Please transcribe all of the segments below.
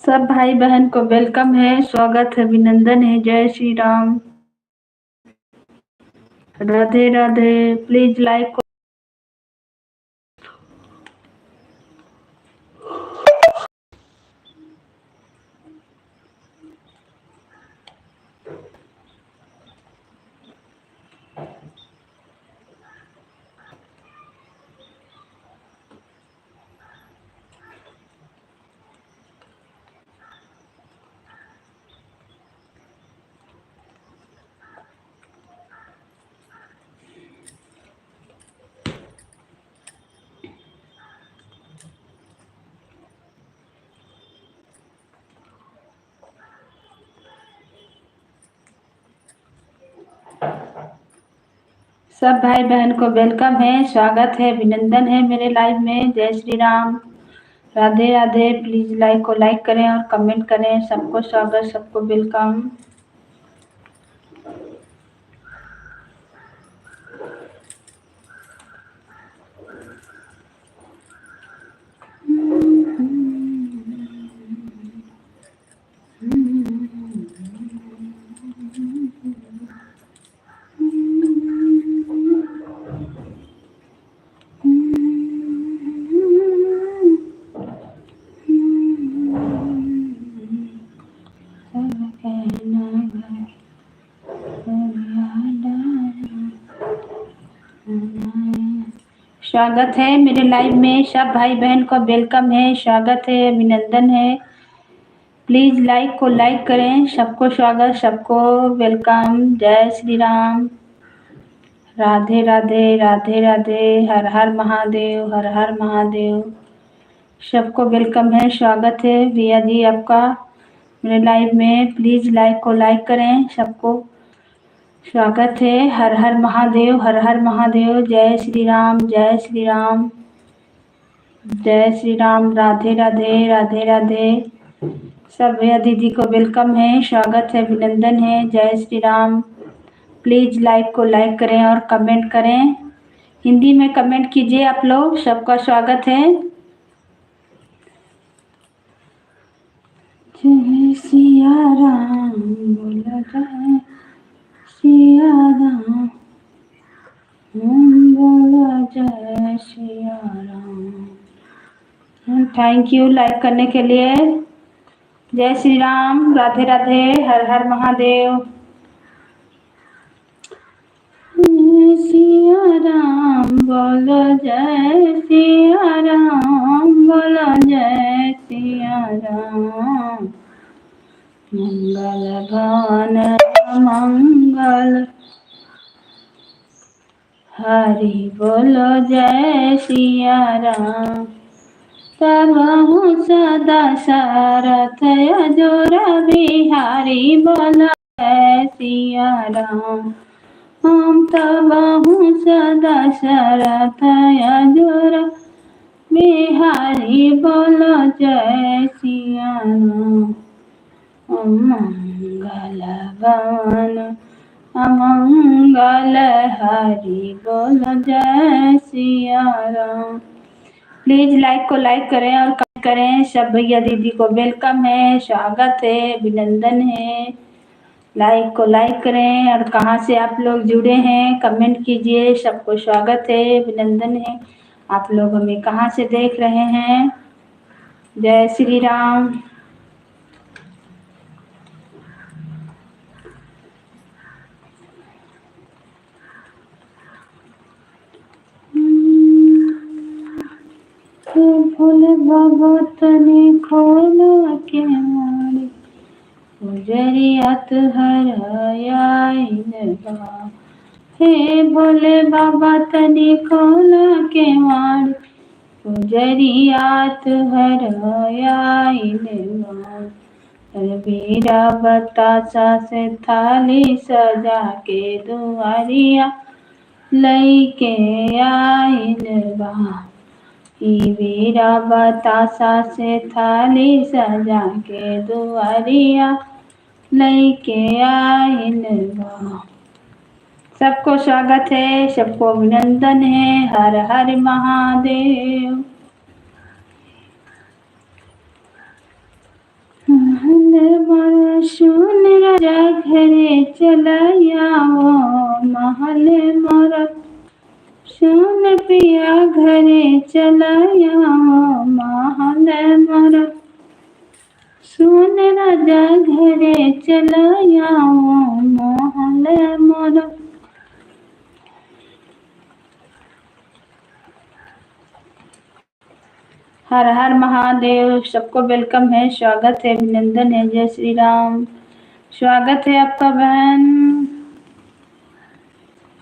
सब भाई बहन को वेलकम है, स्वागत है, अभिनंदन है। जय श्री राम, राधे राधे। प्लीज लाइक सब भाई बहन को वेलकम है, स्वागत है, अभिनंदन है मेरे लाइव में। जय श्री राम, राधे राधे। प्लीज लाइक को लाइक करें और कमेंट करें। सबको स्वागत, सबको वेलकम। स्वागत है मेरे लाइव में, सब भाई बहन को वेलकम है, स्वागत है, अभिनंदन है। प्लीज लाइक को लाइक करें। सबको स्वागत, सबको वेलकम। जय श्री राम, राधे राधे, राधे राधे। हर हर महादेव, हर हर महादेव। सबको वेलकम है, स्वागत है भैया जी आपका मेरे लाइव में। प्लीज लाइक को लाइक करें। सबको स्वागत है। हर हर महादेव, हर हर महादेव। जय श्री राम, जय श्री राम, जय श्री राम। राधे राधे, राधे राधे। सब भैया दीदी को वेलकम है, स्वागत है, अभिनंदन है। जय श्री राम। प्लीज लाइक को लाइक करें और कमेंट करें। हिंदी में कमेंट कीजिए आप लोग। सबका स्वागत है। जय सिया राम, बोला जय सिया राम, बोला जय Siya Ram. Thank you like करने के लिए। जय श्री राम, राधे राधे, हर हर महादेव। जय सिया राम, बोलो जय सिया राम, बोलो जय सिया राम। मंगल गान मंगल, हरि बोलो जय सिया राम। तबहु सदा सारथ अजोर बिहारी बोलो जय सिया राम। हम तबहु सदा सारथ अजोर बिहारी बोलो जय सिया राम। मंगल गान अमंगल, हरि बोलो जय सिया राम। प्लीज लाइक को लाइक करें और करें। सब भैया दीदी को वेलकम है, स्वागत है, अभिनंदन है। लाइक को लाइक करें और कहाँ से आप लोग जुड़े हैं कमेंट कीजिए। सबको स्वागत है, अभिनंदन है। आप लोग हमें कहाँ से देख रहे हैं। जय श्री राम। भोले बाबा तने खोलो के मारे गुजरियात हरायाइन बा। हे भोले बाबा तने खोलो के मारे गुजरियात हरायाइन बा। बीरा बतासा से थाली सजा के दुआरिया लईके आइन बा। वीरा बतासा से थाली सजा के दुआरिया लईके आइन बा। सबको स्वागत है, सबको अभिनंदन है। हर हर महादेव। सुन राजा घरे चलाया वो महल मोरा। सुन पिया घरे चलाया वो महल मोरा। सुन राजा घरे चलाया वो महल मोरा। हर हर महादेव। सबको वेलकम है, स्वागत है, अभिनंदन है। जय श्री राम। स्वागत है आपका बहन।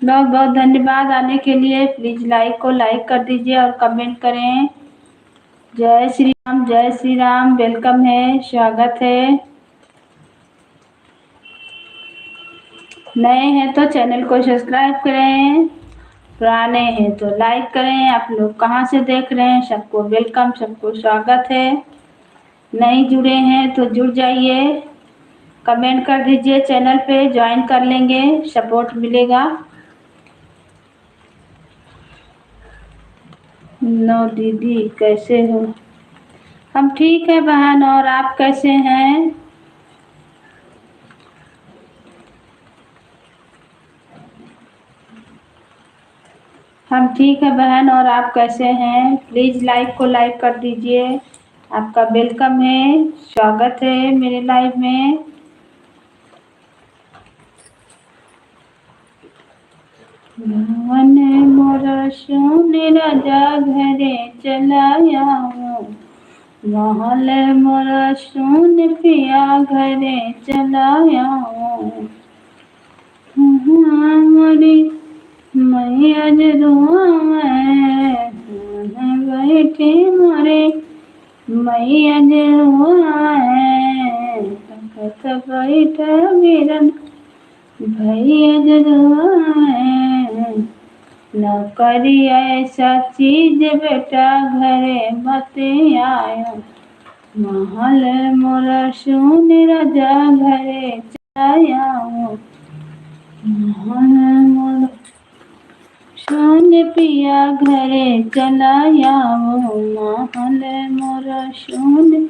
बहुत बहुत धन्यवाद आने के लिए। प्लीज लाइक को लाइक कर दीजिए और कमेंट करें। जय श्री राम, जय श्री राम। वेलकम है, स्वागत है। नए हैं तो चैनल को सब्सक्राइब करें, पुराने हैं तो लाइक करें। आप लोग कहाँ से देख रहे हैं, सबको वेलकम, सबको स्वागत है। नहीं जुड़े हैं तो जुड़ जाइए, कमेंट कर दीजिए, चैनल पे ज्वाइन कर लेंगे, सपोर्ट मिलेगा। नो दीदी कैसे हो। हम ठीक है बहन, और आप कैसे हैं। हम ठीक है बहन, और आप कैसे हैं। प्लीज लाइक को लाइक कर दीजिए। आपका वेलकम है, स्वागत है मेरे लाइव में। भवन मोरा सुन राजा घरे चलाया महल मोरा सुन पिया घरे चलाया मोरी मैया जरुआ बैठे मोरे मैया जरुआ बैठा वीरन भैया जरुआ न करी ऐसा चीज बेटा घरे मत आया। महल मोरा सुन राजा घरे चलाया महल मोरा सुन पिया घरे चलाया महल मोरा सुन।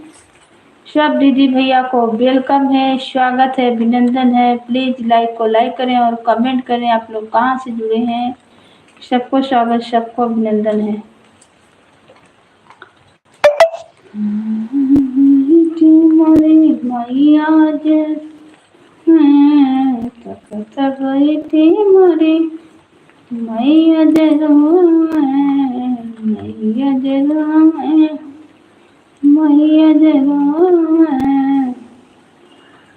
सब दीदी भैया को वेलकम है, स्वागत है, अभिनंदन है। प्लीज लाइक को लाइक करें और कमेंट करें। आप लोग कहाँ से जुड़े हैं, सबको स्वागत, सबको अभिनंदन है। मैया बैठी मोरी मैया जरुआ मैया जरुआ मैया जरुआ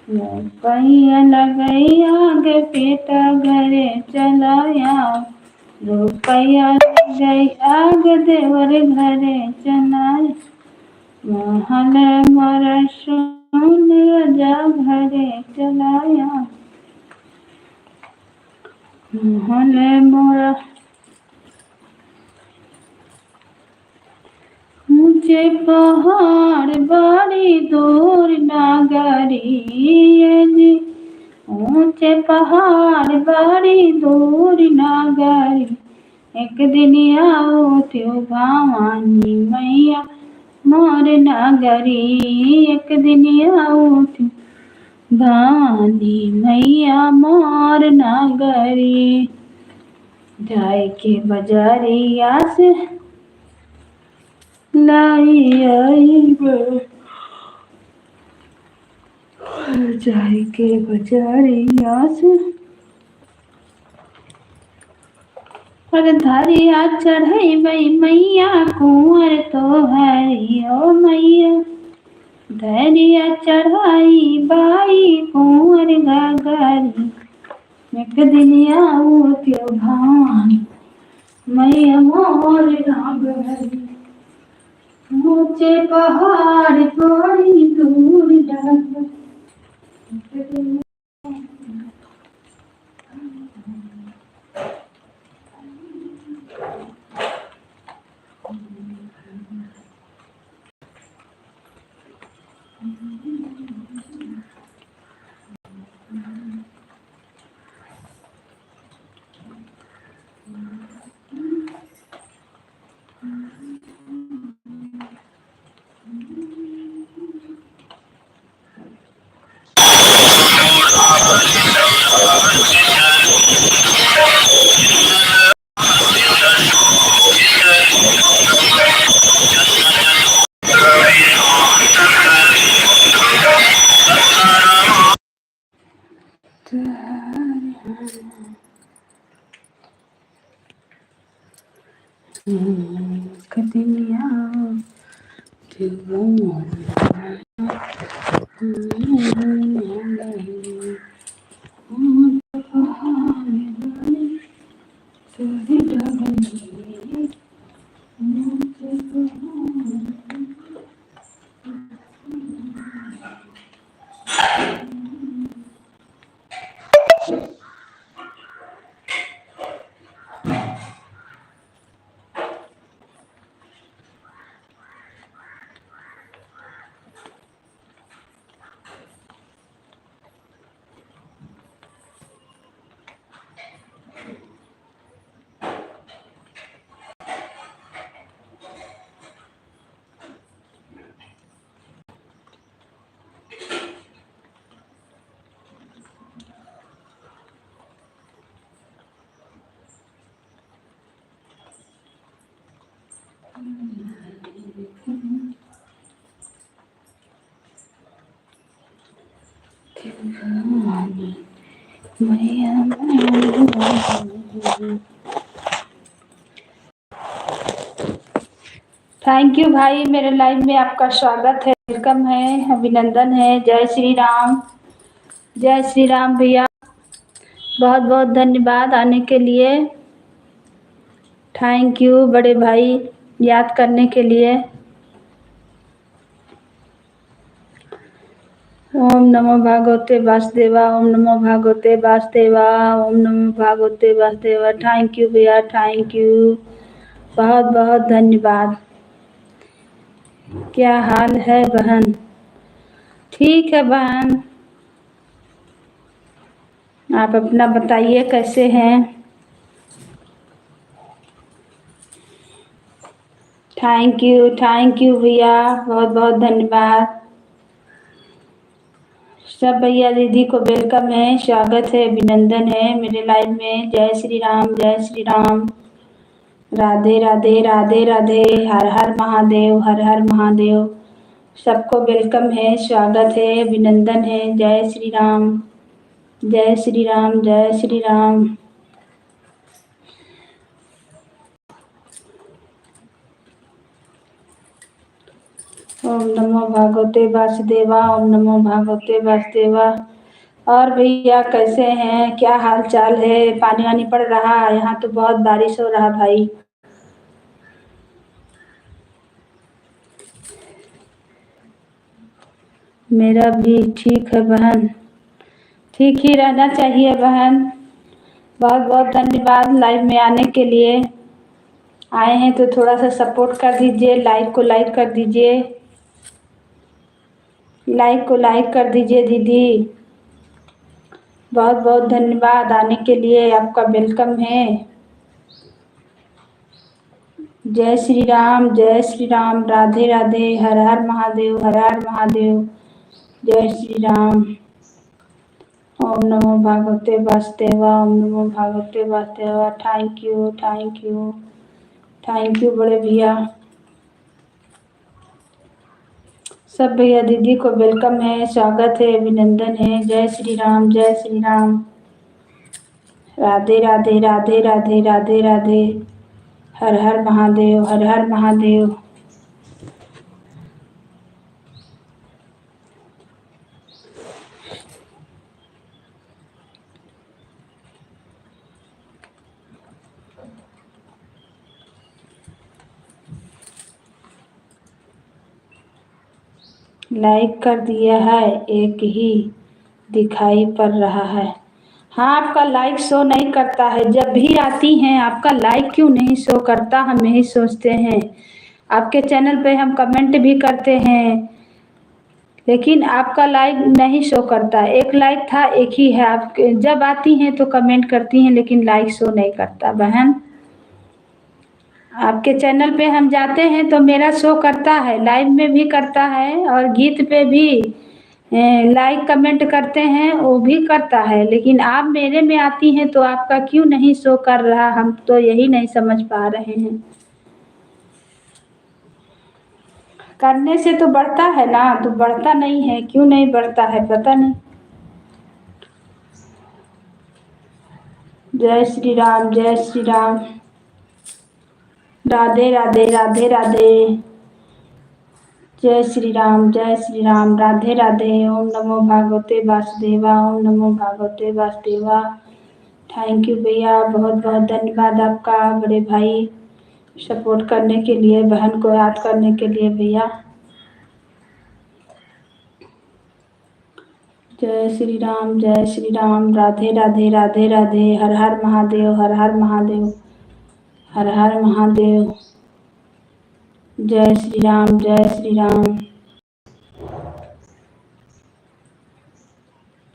रुपया लगैया गे बेटा घरे चलाया। रुपया गई आग देवर घरे चलाया। महल मोरा सुन राजा घरे चलाया। महल मोरा ऊंचे पहाड़ बड़ी दूर नगरी जी। ऊंचे पहाड़ बड़ी दूर नगरी। एक दिन आओ थियो भवानी मैया मोर नागरी एक दिन आऊँ भवानी मैया मोर नागरी। जाय के बजरिया से लाई आईब, जाय के बजरिया से धरिया चढ़ैबै मैया कुंवर तोहरी ओ मैया। धरिया चढ़ाई बाई कुंवर गागरी, एक दिन आऊ त्यो भवानी मैया मोर नागरी। ऊंचे पहाड़ थोड़ी दूर जाकर कदिया थैंक यू भाई, मेरे लाइव में आपका स्वागत है, वेलकम है, अभिनंदन है। जय श्री राम, जय श्री राम भैया, बहुत बहुत धन्यवाद आने के लिए। थैंक यू बड़े भाई, याद करने के लिए। ओम नमो भागवते वासुदेवा, ओम नमो भागवते वासुदेवा, ओम नमो भागवते वासुदेवा। थैंक यू भैया, थैंक यू, बहुत बहुत धन्यवाद। क्या हाल है बहन? ठीक है बहन, आप अपना बताइए कैसे हैं? थैंक यू भैया, बहुत बहुत धन्यवाद। सब भैया दीदी को वेलकम है, स्वागत है, अभिनंदन है मेरे लाइव में। जय श्री राम, जय श्री राम, राधे राधे, राधे राधे, हर हर महादेव, हर हर महादेव। सबको वेलकम है, स्वागत है, अभिनंदन है। जय श्री राम, जय श्री राम, जय श्री राम। ओम नमो भागवते वासुदेवा, ओम नमो भागवते वासुदेवा। और भैया कैसे हैं, क्या हाल चाल है? पानी वानी पड़ रहा है? यहाँ तो बहुत बारिश हो रहा भाई। मेरा भी ठीक है बहन, ठीक ही रहना चाहिए बहन। बहुत बहुत धन्यवाद लाइव में आने के लिए। आए हैं तो थोड़ा सा सपोर्ट कर दीजिए, लाइक को लाइक कर दीजिए, लाइक को लाइक कर दीजिए दीदी। बहुत बहुत धन्यवाद आने के लिए, आपका वेलकम है। जय श्री राम, राधे राधे, हर हर महादेव, हर हर महादेव। जय श्री राम। ओम नमो भगवते वासुदेवा, ओम नमो भगवते Vasudeva. Thank you, thank you, thank you बड़े भैया। सब भैया दीदी को वेलकम है, स्वागत है, अभिनंदन है। जय श्री राम, जय श्री राम। राधे राधे, राधे राधे, राधे राधे, हर हर महादेव, हर हर महादेव। लाइक कर दिया है, एक ही दिखाई पड़ रहा है। हाँ, आपका लाइक शो नहीं करता है। जब भी आती हैं आपका लाइक क्यों नहीं शो करता, हम यही सोचते हैं। आपके चैनल पे हम कमेंट भी करते हैं, लेकिन आपका लाइक नहीं शो करता। एक लाइक था, एक ही है। आप जब आती हैं तो कमेंट करती हैं, लेकिन लाइक शो नहीं करता बहन। आपके चैनल पे हम जाते हैं तो मेरा शो करता है, लाइव में भी करता है, और गीत पे भी लाइक कमेंट करते हैं, वो भी करता है। लेकिन आप मेरे में आती हैं तो आपका क्यों नहीं शो कर रहा, हम तो यही नहीं समझ पा रहे हैं। करने से तो बढ़ता है ना, तो बढ़ता नहीं है, क्यों नहीं बढ़ता है पता नहीं। जय श्री राम, जय श्री राम। राधे राधे, राधे राधे। जय श्री राम, जय श्री राम, राधे राधे। ओम नमो भगवते वासुदेवा, ओम नमो भगवते वासुदेवा। थैंक यू भैया, बहुत बहुत धन्यवाद आपका बड़े भाई, सपोर्ट करने के लिए, बहन को याद करने के लिए भैया। जय श्री राम, जय श्री राम, राधे राधे, राधे राधे, हर हर महादेव, हर हर महादेव, हर हर महादेव। जय श्री राम, जय श्री राम।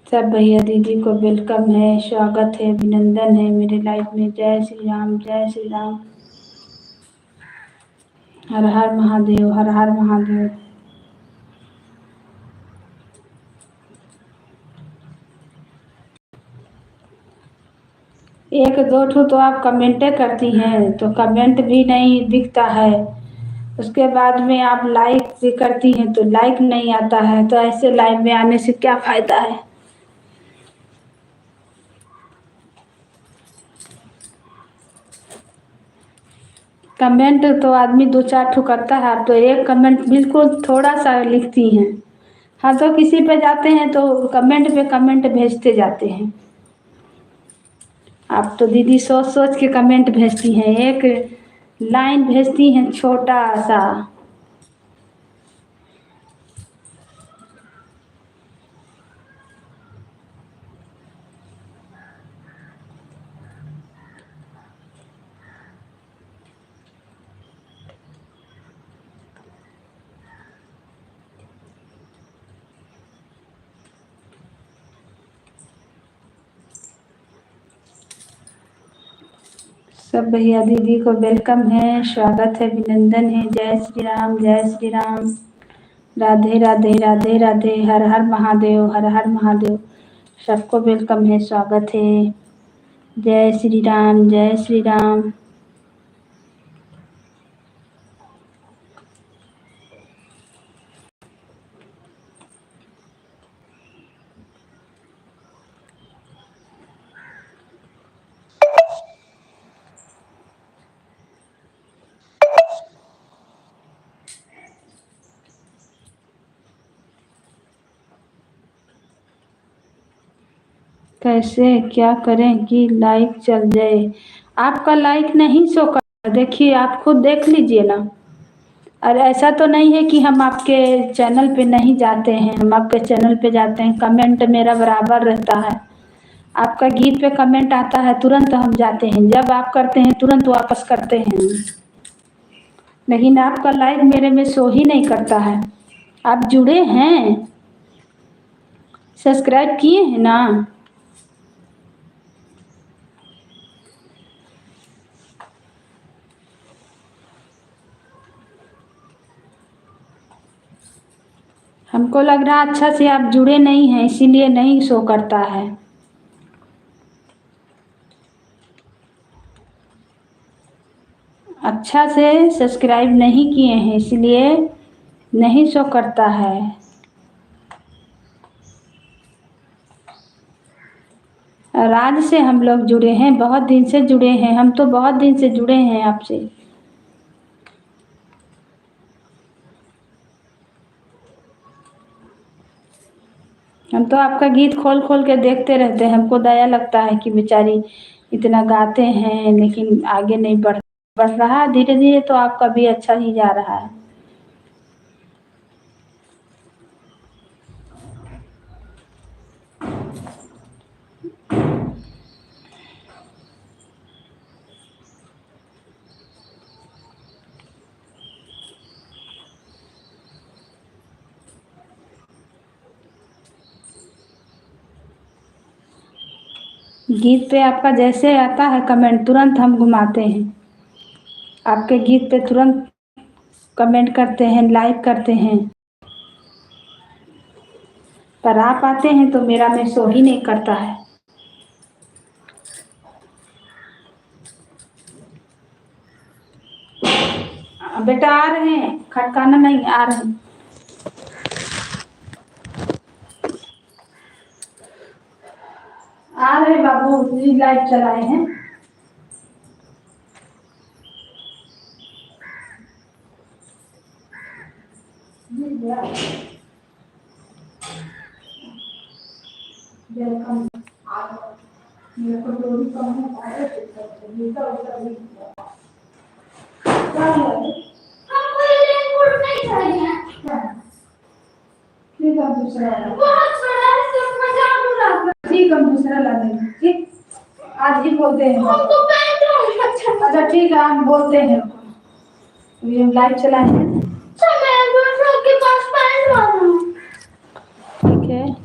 सब भैया दीदी को वेलकम है, स्वागत है, अभिनंदन है मेरे लाइफ में। जय श्री राम, जय श्री राम, हर हर महादेव, हर हर महादेव। एक दो ठो तो आप कमेंटें करती हैं, तो कमेंट भी नहीं दिखता है। उसके बाद में आप लाइक भी करती हैं तो लाइक नहीं आता है। तो ऐसे लाइव में आने से क्या फ़ायदा है। कमेंट तो आदमी दो चार ठो करता है, आप तो एक कमेंट बिल्कुल थोड़ा सा लिखती हैं। हाँ, तो किसी पे जाते हैं तो कमेंट पे कमेंट भेजते जाते हैं। आप तो दीदी सोच सोच के कमेंट भेजती हैं, एक लाइन भेजती हैं छोटा सा। सब भैया दीदी को वेलकम है, स्वागत है, अभिनंदन है। जय श्री राम, जय श्री राम, राधे राधे, राधे राधे, हर हर महादेव, हर हर महादेव। सबको वेलकम है, स्वागत है। जय श्री राम, जय श्री राम। कैसे क्या करें कि लाइक चल जाए। आपका लाइक नहीं शो कर, देखिए आप खुद देख लीजिए ना। और ऐसा तो नहीं है कि हम आपके चैनल पे नहीं जाते हैं, हम आपके चैनल पे जाते हैं, कमेंट मेरा बराबर रहता है। आपका गीत पे कमेंट आता है, तुरंत हम जाते हैं, जब आप करते हैं तुरंत वापस करते हैं। लेकिन आपका लाइक मेरे में शो ही नहीं करता है। आप जुड़े हैं, सब्सक्राइब किए हैं ना। हमको लग रहा अच्छा से आप जुड़े नहीं हैं, इसीलिए नहीं शो करता है। अच्छा से सब्सक्राइब नहीं किए हैं, इसलिए नहीं शो करता है। राज से हम लोग जुड़े हैं, बहुत दिन से जुड़े हैं, हम तो बहुत दिन से जुड़े हैं आपसे। हम तो आपका गीत खोल खोल के देखते रहते हैं, हमको दया लगता है कि बेचारी इतना गाते हैं लेकिन आगे नहीं बढ़ रहा। धीरे धीरे तो आपका भी अच्छा ही जा रहा है। गीत पे आपका जैसे आता है कमेंट, तुरंत हम घुमाते हैं। आपके गीत पे तुरंत कमेंट करते हैं, लाइक करते हैं, पर आप आते हैं तो मेरा में शो ही नहीं करता है। बेटा आ रहे हैं, खटकाना नहीं, आ रहे हैं। आ रहे बाबू, लाइट चलाए हैं। वेलकम। मेरे को डोरी कम है, ठीक है दूसरा, ठीक हम दूसरा ला देंगे। ठीक, आज ही बोलते हैं। अच्छा ठीक है, हम बोलते हैं। अभी हम लाइट चलाए हैं। ठीक है।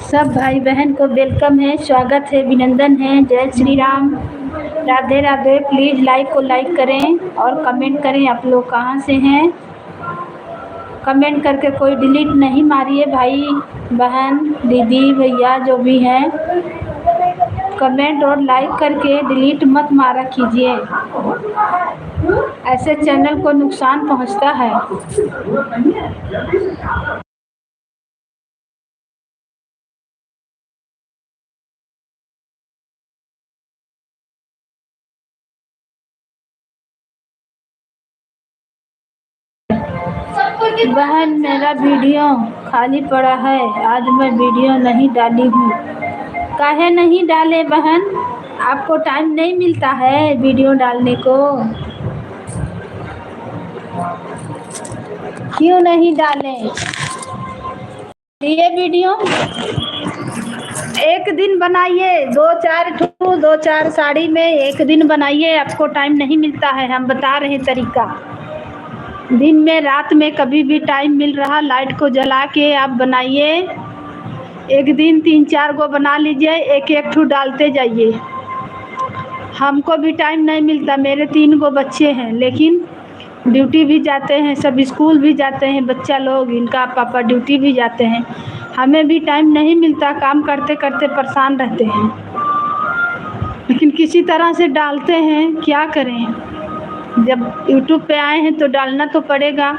सब भाई बहन को वेलकम है, स्वागत है, अभिनंदन है। जय श्री राम, राधे राधे। प्लीज़ लाइक को लाइक करें और कमेंट करें आप लोग कहाँ से हैं। कमेंट करके कोई डिलीट नहीं मारिए भाई बहन, दीदी भैया जो भी हैं। कमेंट और लाइक करके डिलीट मत मारा कीजिए, ऐसे चैनल को नुकसान पहुंचता है। बहन मेरा वीडियो खाली पड़ा है, आज मैं वीडियो नहीं डाली हूँ। काहे नहीं डाले बहन? आपको टाइम नहीं मिलता है वीडियो डालने को? क्यों नहीं डाले ये वीडियो? एक दिन बनाइए, दो चार साड़ी में एक दिन बनाइए। आपको टाइम नहीं मिलता है, हम बता रहे हैं तरीका। दिन में रात में कभी भी टाइम मिल रहा, लाइट को जला के आप बनाइए। एक दिन 3-4 गो बना लीजिए, एक एक ठू डालते जाइए। हमको भी टाइम नहीं मिलता, मेरे 3 गो बच्चे हैं, लेकिन ड्यूटी भी जाते हैं, सब स्कूल भी जाते हैं बच्चा लोग, इनका पापा ड्यूटी भी जाते हैं। हमें भी टाइम नहीं मिलता, काम करते करते परेशान रहते हैं, लेकिन किसी तरह से डालते हैं। क्या करें, जब यूट्यूब पे आए हैं तो डालना तो पड़ेगा।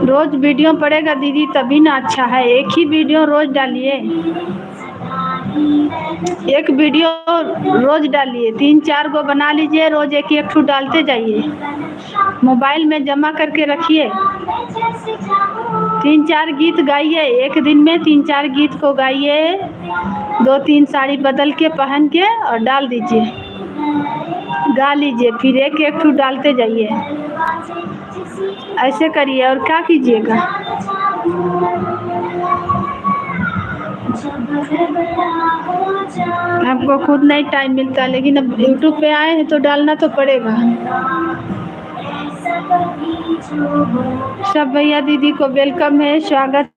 रोज वीडियो पड़ेगा दीदी तभी ना अच्छा है। एक ही वीडियो रोज डालिए, एक वीडियो रोज डालिए। 3-4 गो बना लीजिए, रोज एक एक ठू डालते जाइए। मोबाइल में जमा करके रखिए। 3-4 गीत गाइए, एक दिन में 3-4 गीत को गाइए। 2-3 साड़ी बदल के पहन के और डाल दीजिए, गा लीजिए, फिर एक एक ठू डालते जाइए। ऐसे करिए और क्या कीजिएगा। हमको खुद नहीं टाइम मिलता, लेकिन अब यूट्यूब पे आए हैं तो डालना तो पड़ेगा। सब भैया दीदी को वेलकम है, स्वागत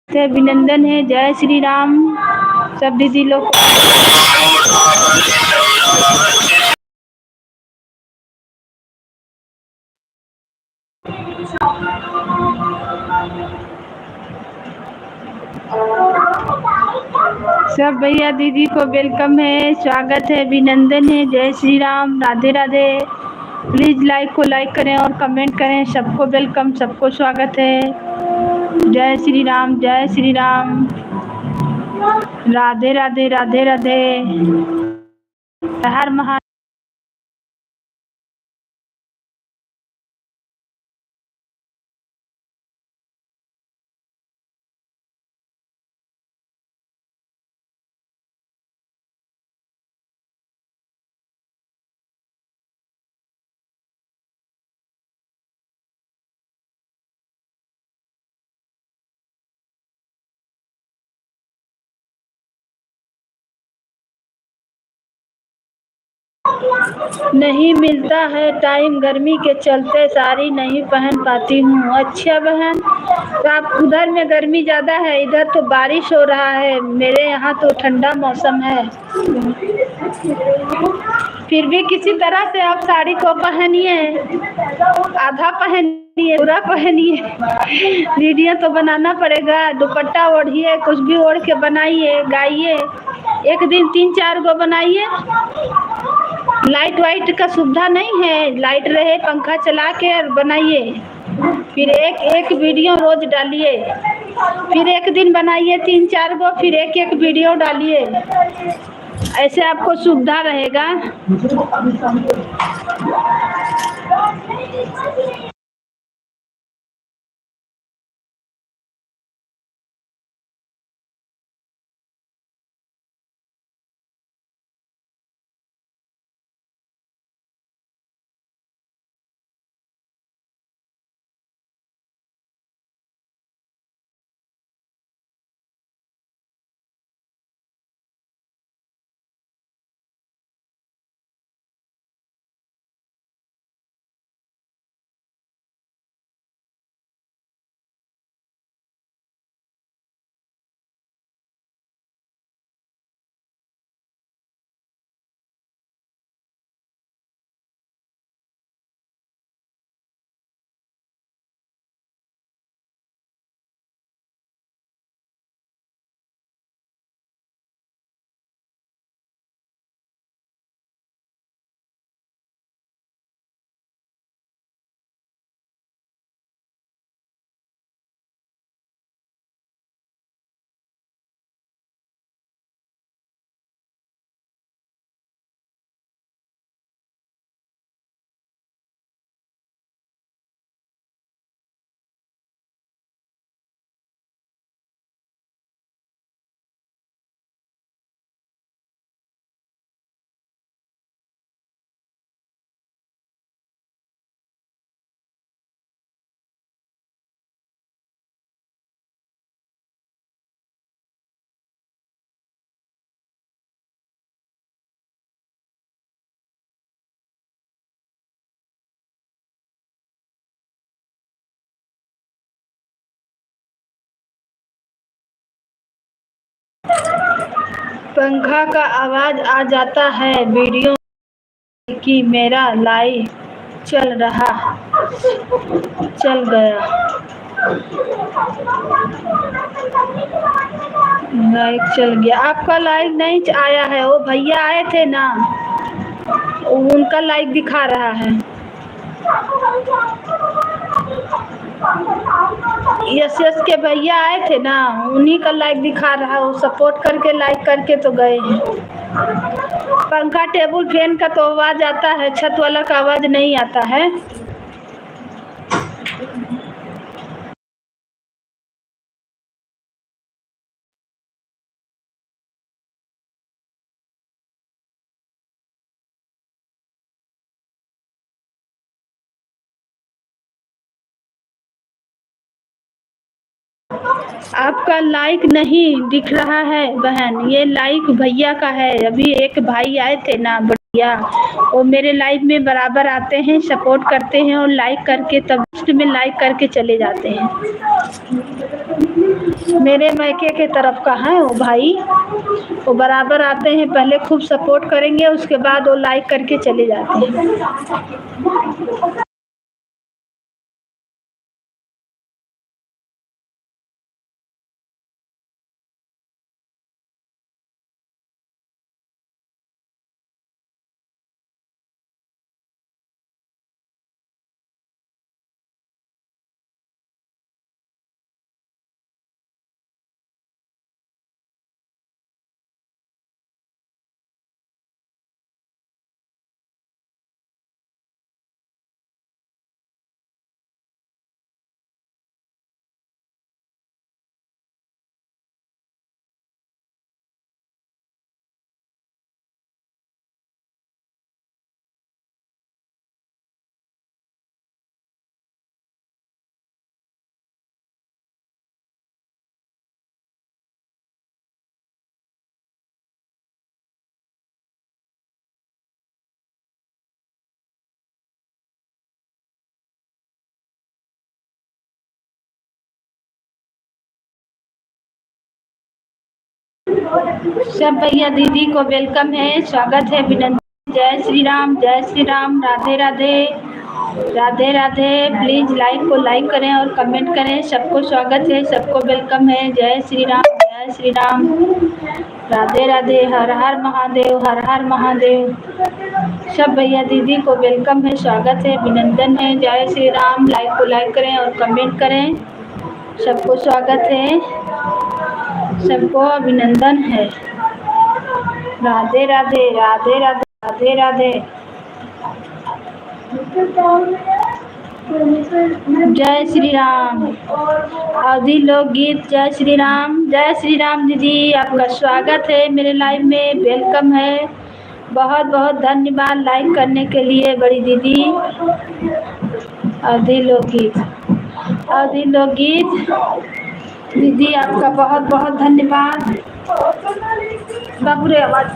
है, अभिनंदन है। जय श्री राम सब दीदी लोग को। सब भैया दीदी को वेलकम है, स्वागत है, अभिनंदन है। जय श्री राम, राधे राधे। प्लीज लाइक को लाइक करें और कमेंट करें। सबको वेलकम, सबको स्वागत है। जय श्री राम, जय श्री राम, राधे राधे, राधे राधे, हर महा। नहीं मिलता है टाइम, गर्मी के चलते साड़ी नहीं पहन पाती हूँ। अच्छा बहन, तो आप उधर में गर्मी ज़्यादा है, इधर तो बारिश हो रहा है, मेरे यहाँ तो ठंडा मौसम है। फिर भी किसी तरह से आप साड़ी को पहनिए, आधा पहनिए, पूरा पहनिए। वीडियो तो बनाना पड़ेगा, दुपट्टा ओढ़िए, कुछ भी ओढ़ के बनाइए, गाइए। एक दिन 3-4 गो बनाइए। लाइट वाइट का सुविधा नहीं है, लाइट रहे पंखा चला के बनाइए। फिर एक एक वीडियो रोज डालिए, फिर एक दिन बनाइए 3-4 गो, फिर एक एक वीडियो डालिए। ऐसे आपको सुविधा रहेगा। पंखा का आवाज आ जाता है वीडियो कि मेरा लाइव चल गया। लाइव चल गया, आपका लाइव नहीं आया है। वो भैया आए थे ना, उनका लाइव दिखा रहा है। यस यस के भैया आए थे ना, उन्हीं का लाइव दिखा रहा है। वो सपोर्ट करके लाइक करके तो गए हैं। पंखा टेबल फैन का तो आवाज आता है, छत वाला का आवाज नहीं आता है। आपका लाइक नहीं दिख रहा है बहन, ये लाइक भैया का है। अभी एक भाई आए थे ना बढ़िया, वो मेरे लाइव में बराबर आते हैं, सपोर्ट करते हैं और लाइक करके तब लास्ट में लाइक करके चले जाते हैं। मेरे मायके के तरफ का है वो भाई, वो बराबर आते हैं, पहले खूब सपोर्ट करेंगे, उसके बाद वो लाइक करके चले जाते हैं। सब भैया दीदी को वेलकम है, स्वागत है, अभिनंदन। जय श्री राम, जय श्री राम, राधे राधे, राधे राधे। प्लीज लाइक को लाइक करें और कमेंट करें। सबको स्वागत है, सबको वेलकम है। जय श्री राम, जय श्री राम, राधे राधे, हर हर महादेव, हर हर महादेव। सब भैया दीदी को वेलकम है, स्वागत है, अभिनंदन है। जय श्री राम। लाइक को लाइक करें और कमेंट करें। सबको स्वागत है, सबको अभिनंदन है। राधे राधे, राधे राधे, राधे राधे। जय श्री राम। अवधि लोकगीत। जय श्री राम, जय श्री राम। दीदी आपका स्वागत है मेरे लाइव में, वेलकम है। बहुत बहुत धन्यवाद लाइक करने के लिए बड़ी दीदी। अवधि लोकगीत, अवधि लोकगीत दीदी आपका बहुत बहुत धन्यवाद। बाबूरे आवाज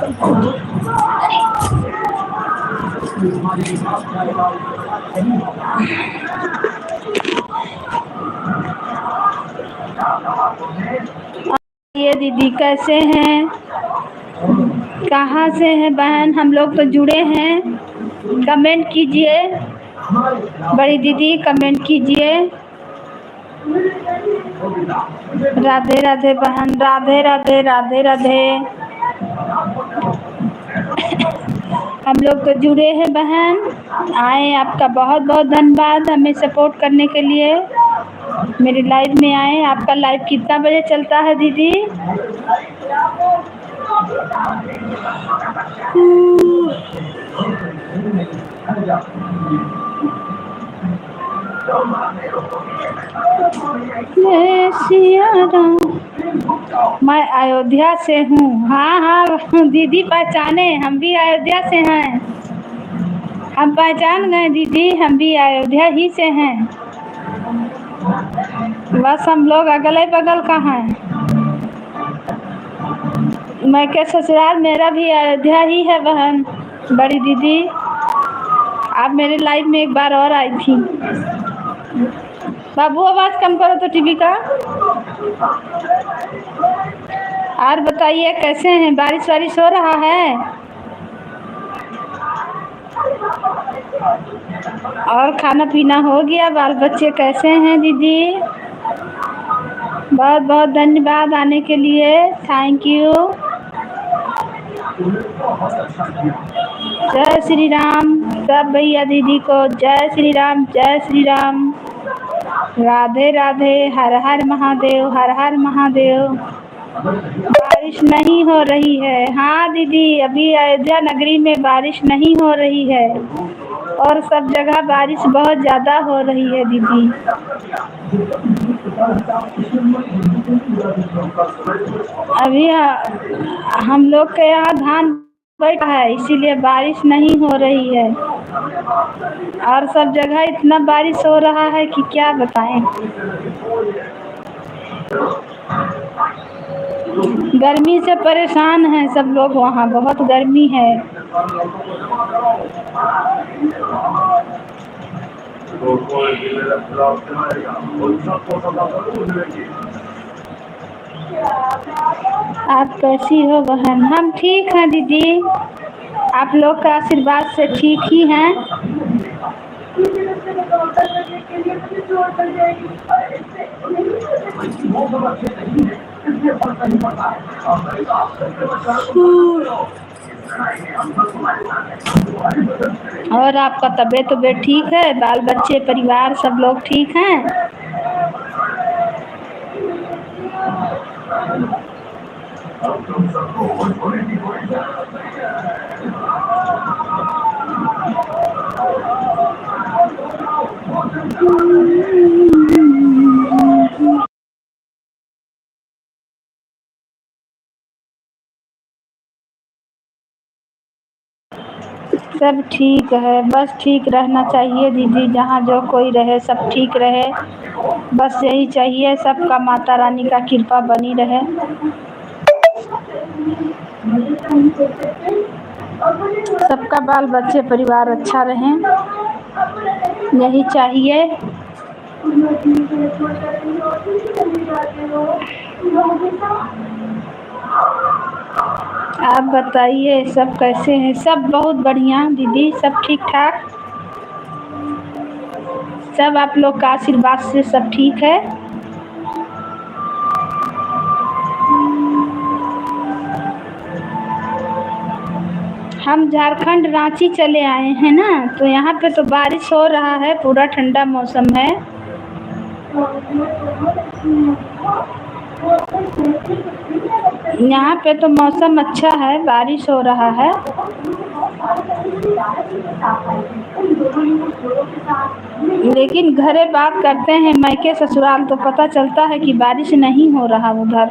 ये दीदी कैसे हैं, कहाँ से हैं बहन? हम लोग तो जुड़े हैं, कमेंट कीजिए बड़ी दीदी, कमेंट कीजिए। राधे राधे बहन, राधे राधे, राधे राधे। हम लोग तो जुड़े हैं बहन, आए, आपका बहुत बहुत धन्यवाद हमें सपोर्ट करने के लिए, मेरे लाइव में आए। आपका लाइव कितना बजे चलता है दीदी? मैं अयोध्या से हूँ। हाँ हाँ दीदी पहचाने, हम भी अयोध्या से हैं। हम पहचान गए दीदी, हम भी अयोध्या ही से हैं। बस हम लोग अगले बगल का हैं। मैं के ससुराल मेरा भी अयोध्या ही है बहन, बड़ी दीदी। आप मेरे लाइव में एक बार और आई थी। बाबू आवाज कम करो तो टीवी का। और बताइए कैसे हैं? बारिश वारिश हो रहा है? और खाना पीना हो गया? बाल बच्चे कैसे हैं दीदी? बहुत बहुत धन्यवाद आने के लिए, थैंक यू। जय श्री राम सब भैया दीदी को, जय श्री राम, जय श्री राम। राधे राधे, हर हर महादेव, हर हर महादेव। बारिश नहीं हो रही है। हाँ दीदी, अभी अयोध्या नगरी में बारिश नहीं हो रही है और सब जगह बारिश बहुत ज़्यादा हो रही है दीदी। अभी हम लोग के यहाँ धान बैठा है, इसीलिए बारिश नहीं हो रही है और सब जगह इतना बारिश हो रहा है कि क्या बताएं। गर्मी से परेशान हैं सब लोग, वहाँ बहुत गर्मी है। आप कैसी हो बहन? हम ठीक हैं दीदी, आप लोग का आशीर्वाद से ठीक ही हैं। और आपका तबीयत ठीक है? बाल बच्चे परिवार सब लोग ठीक हैं? सब ठीक है, बस ठीक रहना चाहिए दीदी, जहाँ जो कोई रहे सब ठीक रहे, बस यही चाहिए। सबका माता रानी का कृपा बनी रहे। सबका बाल बच्चे परिवार अच्छा रहें, यही चाहिए। आप बताइए सब कैसे हैं? सब बहुत बढ़िया दीदी, सब ठीक ठाक, सब आप लोग का आशीर्वाद से सब ठीक है। हम झारखंड रांची चले आए हैं ना, तो यहाँ पे तो बारिश हो रहा है, पूरा ठंडा मौसम है। यहाँ पे तो मौसम अच्छा है, बारिश हो रहा है। लेकिन घरे बात करते हैं मायके ससुराल तो पता चलता है कि बारिश नहीं हो रहा उधर।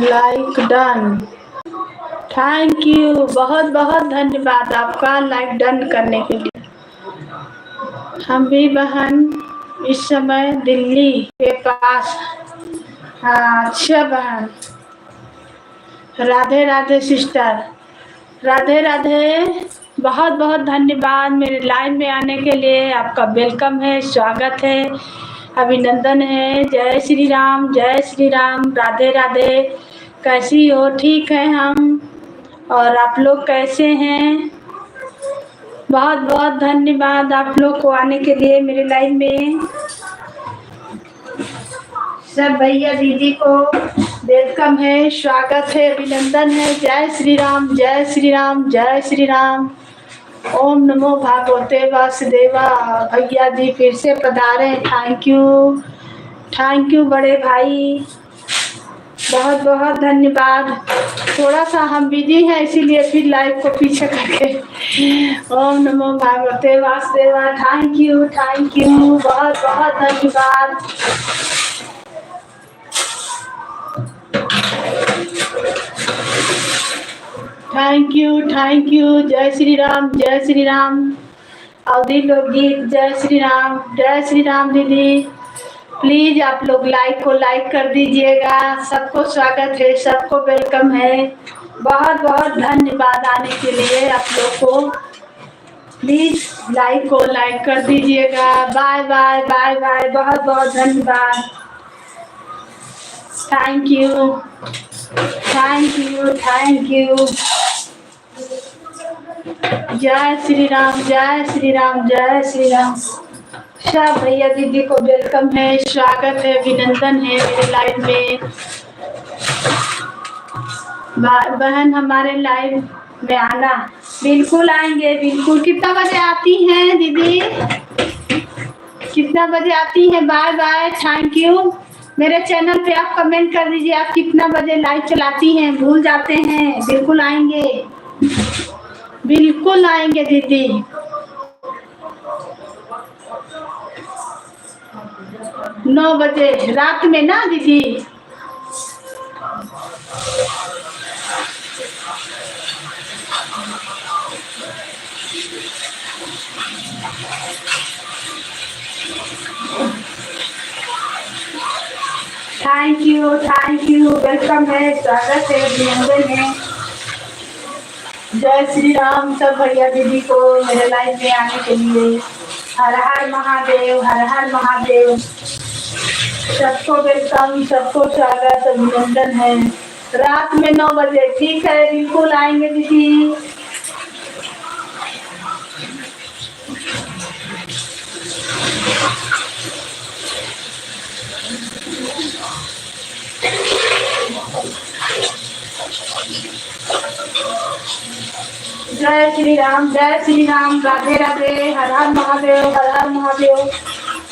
लाइक डन, थैंक यू, बहुत बहुत धन्यवाद आपका लाइक डन करने के लिए। हम भी बहन इस समय दिल्ली के पास। हाँ अच्छा बहन, राधे राधे सिस्टर, राधे राधे। बहुत बहुत धन्यवाद मेरे लाइव में आने के लिए, आपका वेलकम है, स्वागत है, अभिनंदन है। जय श्री राम, जय श्री राम, राधे राधे। कैसी हो? ठीक है हम, और आप लोग कैसे हैं? बहुत बहुत धन्यवाद आप लोग को आने के लिए मेरे लाइव में। सब भैया दीदी को वेलकम है, स्वागत है, अभिनंदन है। जय श्री राम, जय श्री राम, जय श्री राम। ओम नमो भागवते वासुदेवा। भैया जी फिर से पधारे, थैंक यू, थैंक यू बड़े भाई। बहुत बहुत धन्यवाद। थोड़ा सा हम बिजी हैं इसीलिए फिर लाइव को पीछे करके। ओम नमो भगवते वासुदेवाय। थैंक यू बहुत बहुत धन्यवाद। Thank you. जय श्री राम जय श्री राम। अवधि लोकगीत जय श्री राम दीदी। प्लीज आप लोग लाइक को लाइक कर दीजिएगा। सबको स्वागत है, सबको वेलकम है। बहुत बहुत धन्यवाद आने के लिए आप लोग को। प्लीज लाइक को लाइक कर दीजिएगा। Bye bye bye bye. बहुत बहुत धन्यवाद। Thank you. जय श्री राम जय श्री राम जय श्री राम। सब भैया दीदी को वेलकम है, स्वागत है, अभिनंदन है मेरे लाइव में। बहन हमारे लाइव में आना। बिल्कुल आएंगे, बिल्कुल। कितना बजे आती हैं दीदी? कितना बजे आती हैं? Bye bye. Thank you. मेरे चैनल पे आप कमेंट कर दीजिए आप कितना बजे लाइव चलाती हैं। भूल जाते हैं। बिल्कुल आएंगे, बिल्कुल आएंगे दीदी। 9 बजे रात में ना दीदी? Thank you. वेलकम है, स्वागत है, अभिनंदन है। जय श्री राम सब भैया दीदी को मेरे लाइव में आने के लिए। हर हर महादेव, हर हर महादेव। सबको वेलकम, सबको स्वागत, अभिनंदन है। रात में 9 बजे ठीक है, बिल्कुल आएंगे दीदी। जय श्री राम, राधे राधे, हर हर महादेव, हर हर महादेव।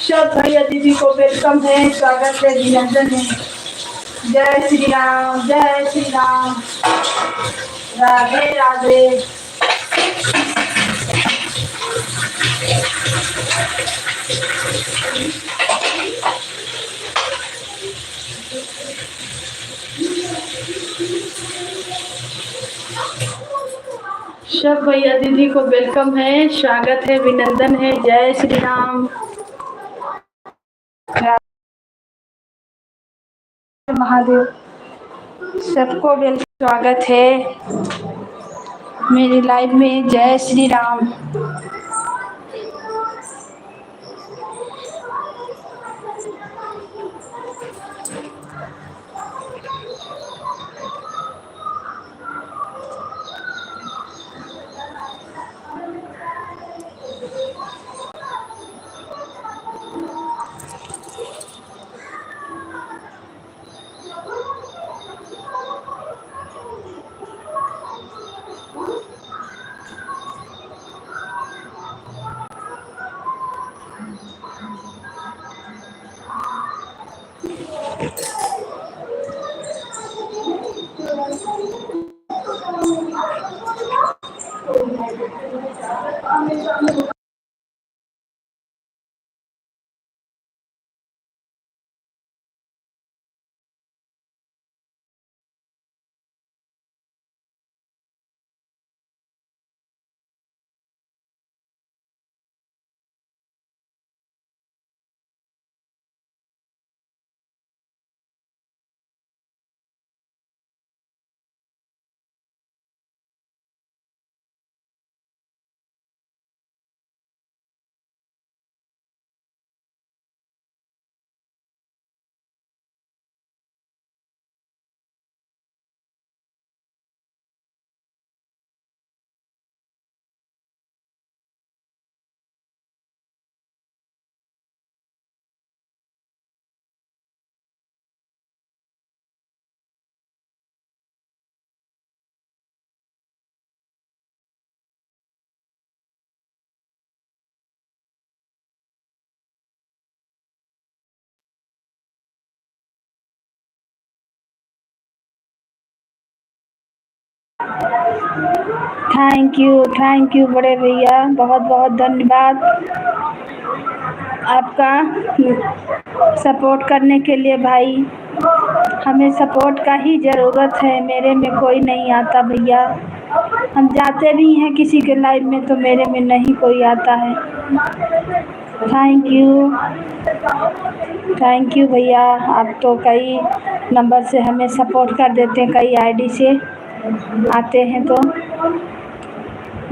सब भैया दीदी को वेलकम है, स्वागत है, अभिनंदन है। जय श्री राम, राधे राधे। सब भैया दीदी को वेलकम है, स्वागत है, अभिनंदन है। जय श्री राम, महादेव। सबको स्वागत है मेरे लाइव में। जय श्री राम। थैंक यू बड़े भैया, बहुत बहुत धन्यवाद आपका सपोर्ट करने के लिए भाई। हमें सपोर्ट का ही ज़रूरत है, मेरे में कोई नहीं आता भैया। हम जाते भी हैं किसी के लाइव में तो मेरे में नहीं कोई आता है। थैंक यू, थैंक यू भैया। आप तो कई नंबर से हमें सपोर्ट कर देते हैं, कई आईडी से आते हैं तो।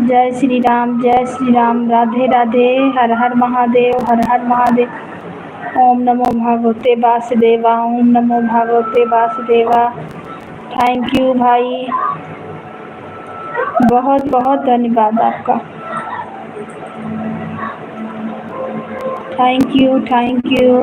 जय श्री राम, राधे राधे, हर हर महादेव, हर हर महादेव। ओम नमो भगवते वासुदेवा, ओम नमो भगवते वासुदेवा। थैंक यू भाई, बहुत बहुत धन्यवाद आपका। Thank you, thank you.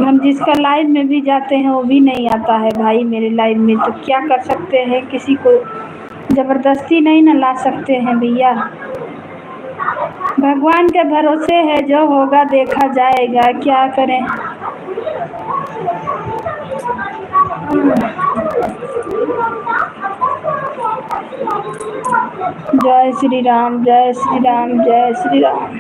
हम जिसका लाइव में भी जाते हैं वो भी नहीं आता है भाई मेरे लाइव में, तो क्या कर सकते हैं, किसी को ज़बरदस्ती नहीं ना ला सकते हैं भैया। भगवान के भरोसे है, जो होगा देखा जाएगा, क्या करें। जय श्री राम, जय श्री राम, जय श्री राम।